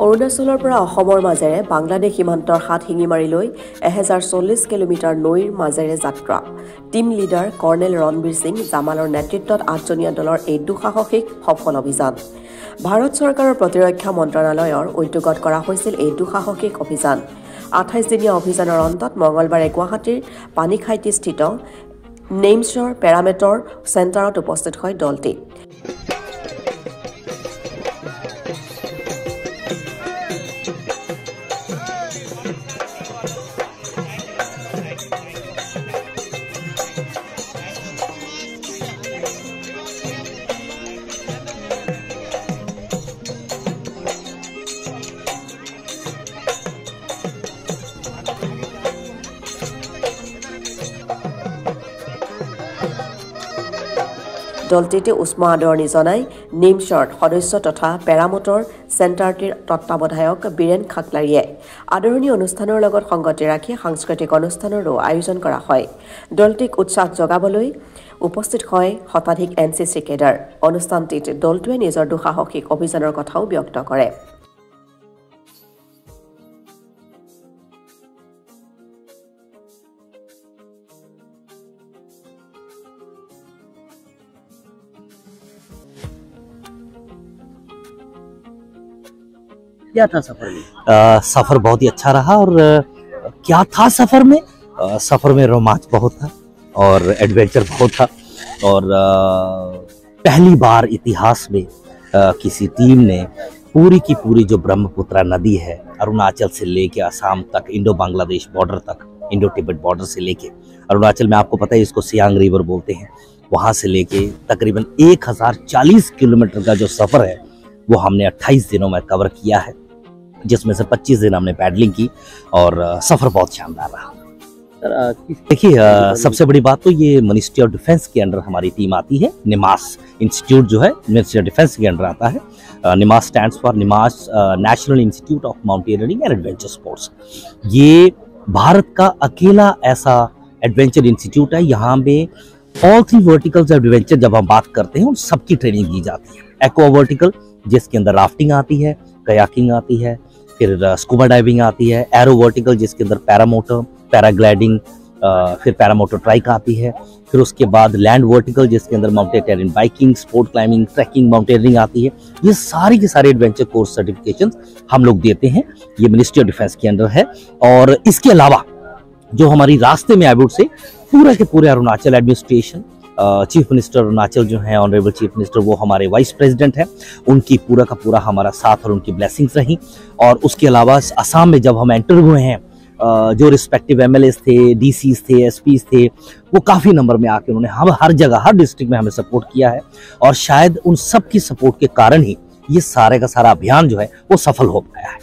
অৰুণাচলৰ পৰা অসমৰ মাজেৰে বাংলাদেশ সীমান্তৰ হাত শিঙিমাৰিলৈ 1040 কিলোমিটাৰ নৈৰ মাজেৰে যাত্ৰা। Team leader colonel Ranbir Singh জামালৰ নেতৃত্বত 8জনীয়া দলৰ এই দুঃসাহসিক সফল অভিযান। ভাৰত চৰকাৰৰ প্ৰতিৰক্ষা মন্ত্ৰণালয়ৰ উদ্যোগত কৰা হৈছিল এই দুঃসাহসিক অভিযান। 28 দিনীয়া অভিযানৰ অন্তত মঙলবাৰে গুৱাহাটীৰ পানীখাইটিস্থিত নেইমছৰ পেৰামিটাৰ চেণ্টাৰত উপস্থিত হয় দলটি। দলটিতে উষ্মা আদৰণি জনাই নিমছৰ সদস্য তথা পেৰামোটৰ চেণ্টাৰটিৰ তত্ত্বাৱধায়ক বীৰেন খাকলাৰীয়ে। আদৰণি অনুষ্ঠানৰ লগত সংগতি ৰাখি সাংস্কৃতিক অনুষ্ঠানৰো আয়োজন কৰা হয়। দলটিক উৎসাহ জগাবলৈ উপস্থিত হয় শতাধিক এনচিচি কেডাৰ। অনুষ্ঠানটিত দলটোৱে নিজৰ দুঃসাহসিক অভিযানৰ কথাও ব্যক্ত কৰে। क्या था सफर में? सफर बहुत ही अच्छा रहा। और क्या था सफर में? सफर में रोमांच बहुत था और एडवेंचर बहुत था। और पहली बार इतिहास में किसी टीम ने पूरी की पूरी जो ब्रह्मपुत्र नदी है अरुणाचल से लेके असम तक, इंडो बांग्लादेश बॉर्डर तक, इंडो तिब्बत बॉर्डर से लेके अरुणाचल में आपको पता है इसको सियांग रिवर बोलते हैं, वहाँ से लेके तकरीबन 1040 किलोमीटर का जो सफ़र है वो हमने 28 दिनों में कवर किया है, जिसमें से 25 दिन हमने पैडलिंग की और सफ़र बहुत शानदार रहा। देखिए सबसे बड़ी बात तो ये मिनिस्ट्री ऑफ डिफेंस के अंडर हमारी टीम आती है। निमास इंस्टीट्यूट जो है मिनिस्ट्री ऑफ डिफेंस के अंडर आता है। NIMAS stands for NIMAS national institute of mountaineering and adventure sports. ये भारत का अकेला ऐसा एडवेंचर इंस्टीट्यूट है। यहाँ में ऑल 3 वर्टिकल्स एडवेंचर जब हम बात करते हैं उन सबकी ट्रेनिंग दी जाती है। एक्वा वर्टिकल जिसके अंदर राफ्टिंग आती है, कयाकिंग आती है, फिर स्कूबा डाइविंग आती है। एरो वर्टिकल जिसके अंदर पैरामोटर, पैराग्लाइडिंग, फिर पैरामोटर ट्राइक आती है। फिर उसके बाद लैंड वर्टिकल जिसके अंदर mountaineering, biking, sport climbing, trekking, mountaineering आती है। ये सारी के सारे एडवेंचर कोर्स सर्टिफिकेशन हम लोग देते हैं। ये मिनिस्ट्री ऑफ डिफेंस के अंडर है। और इसके अलावा जो हमारी रास्ते में आईवुड से पूरा के पूरे Arunachal administration, chief minister Arunachal जो हैं ऑनरेबल चीफ मिनिस्टर, वो हमारे वाइस प्रेसिडेंट हैं, उनकी पूरा का पूरा हमारा साथ और उनकी ब्लेसिंग्स रही। और उसके अलावा असम में जब हम एंटर हुए हैं जो रिस्पेक्टिव एमएलएस थे, डीसीज थे, एसपीज थे, वो काफ़ी नंबर में आके उन्होंने हम हर जगह हर डिस्ट्रिक्ट में हमें सपोर्ट किया है। और शायद उन सब की सपोर्ट के कारण ही ये सारे का सारा अभियान जो है वो सफल हो पाया है।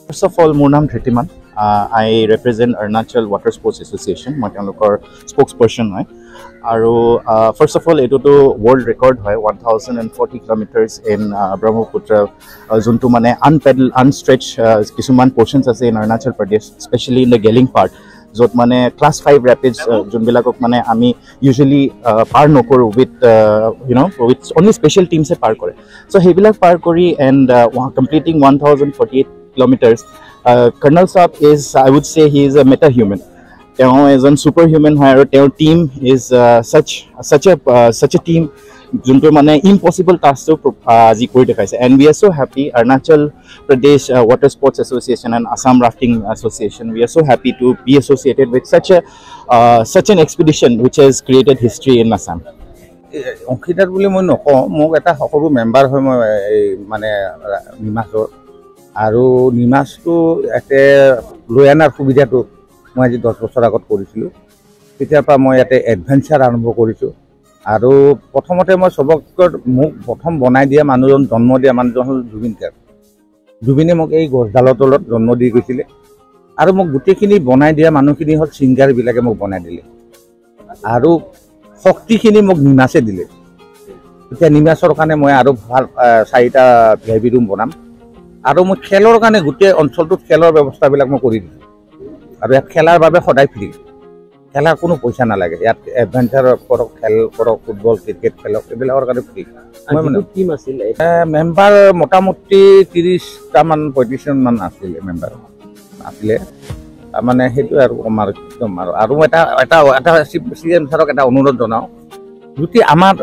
फर्स्ट ऑफ ऑल मोर नाम Dhritiman. I represent Arunachal Water Sports Association. মই তেওঁলোকৰ স্পোক্সপাৰ্সন হয়। আৰু ফাৰ্ষ্ট অফ অল এইটোতো ৱৰ্ল্ড ৰেকৰ্ড হয় 1040 কিলোমিটাৰ্ছ ইন ব্ৰহ্মপুত্ৰ, যোনটো মানে আনষ্ট্ৰেচ কিছুমান পৰ্চনছ আছে in Arunachal Pradesh, specially in the Gelling part, য'ত মানে ক্লাছ 5 ৰেপিডছ যোনবিলাকক মানে আমি ইউজুৱেলি পাৰ নকৰোঁ উইথ অনলি স্পেচিয়েল টিমছে পাৰ কৰে। চ' সেইবিলাক পাৰ কৰি and completing 1048 kilometers. Colonel Saab is, I would say, he is a meta-human. He is a superhuman. Our team is such a team. Junto mane impossible task to aji kori dekhaise. And we are so happy. Arunachal Pradesh Water Sports Association and Assam Rafting Association. We are so happy to be associated with such an expedition which has created history in Assam. অংশীদাৰ বুলি মই নকওঁ, মোক এটা সকলো member হয় মই মানে নিমাছৰ। আৰু নিমাছটো ইয়াতে লৈ অনাৰ সুবিধাটো মই আজি 10 বছৰ আগত কৰিছিলোঁ। তেতিয়াৰ পৰা মই ইয়াতে এডভেঞ্চাৰ আৰম্ভ কৰিছোঁ। আৰু প্ৰথমতে মই চবতকৈ মোক প্ৰথম বনাই দিয়া মানুহজন, জন্ম দিয়া মানুহজন হ'ল জুবিন গাৰ্গ। জুবিনে মোক এই গছডালৰ তলত জন্ম দি গৈছিলে। আৰু মোক গোটেইখিনি বনাই দিয়া মানুহখিনি হ'ল ছিংগাৰবিলাকে মোক বনাই দিলে। আৰু শক্তিখিনি মোক নিমাছে দিলে। এতিয়া নিমাছৰ কাৰণে মই আৰু ভাল 4টা VIP ৰুম বনাম। আৰু মই খেলৰ কাৰণে গোটেই অঞ্চলটোত খেলৰ ব্যৱস্থাবিলাক মই কৰি দিছোঁ। আৰু ইয়াত খেলাৰ বাবে সদায় ফ্ৰী। খেলাৰ কোনো পইচা নালাগে ইয়াত এডভেঞ্চাৰ কৰক খেল কৰক ফুটবল ক্ৰিকেট খেলক এইবিলাকৰ কাৰণে ফ্ৰী মই মানে টিম আছিল মেম্বাৰ মোটামুটি 30টামান 35জনমান আছিলে মেম্বাৰ আছিলে মানে সেইটো আৰু আমাৰ একদম আৰু এটা এটা এটা CM ছাৰক এটা অনুৰোধ জনাওঁ যদি আমাৰ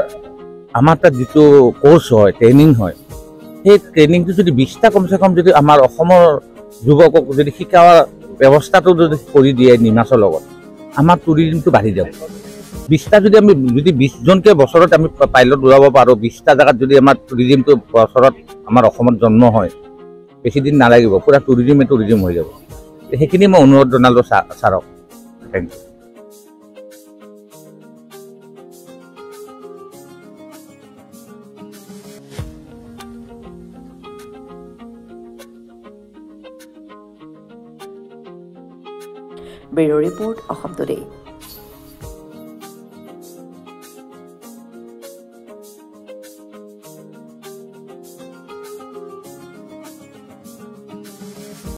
তাত যিটো কোৰ্চ হয় ট্ৰেইনিং হয় সেই ট্ৰেইনিংটো যদি 20টা কমচে কম যদি আমাৰ অসমৰ যুৱকক যদি শিকোৱাৰ ব্যৱস্থাটো যদি কৰি দিয়ে নিমাছৰ লগত আমাৰ টুৰিজিমটো বাঢ়ি যাব 20টা যদি আমি যদি 20জনকে বছৰত আমি পাইলট ওলাব পাৰোঁ 20টা জেগাত যদি আমাৰ টুৰিজিমটো বছৰত আমাৰ অসমত জন্ম হয় বেছি দিন নালাগিব পুৰা টুৰিজিম হৈ যাব সেইখিনি মই অনুৰোধ জনালোঁ ছাৰক thank you bureau' report Assam today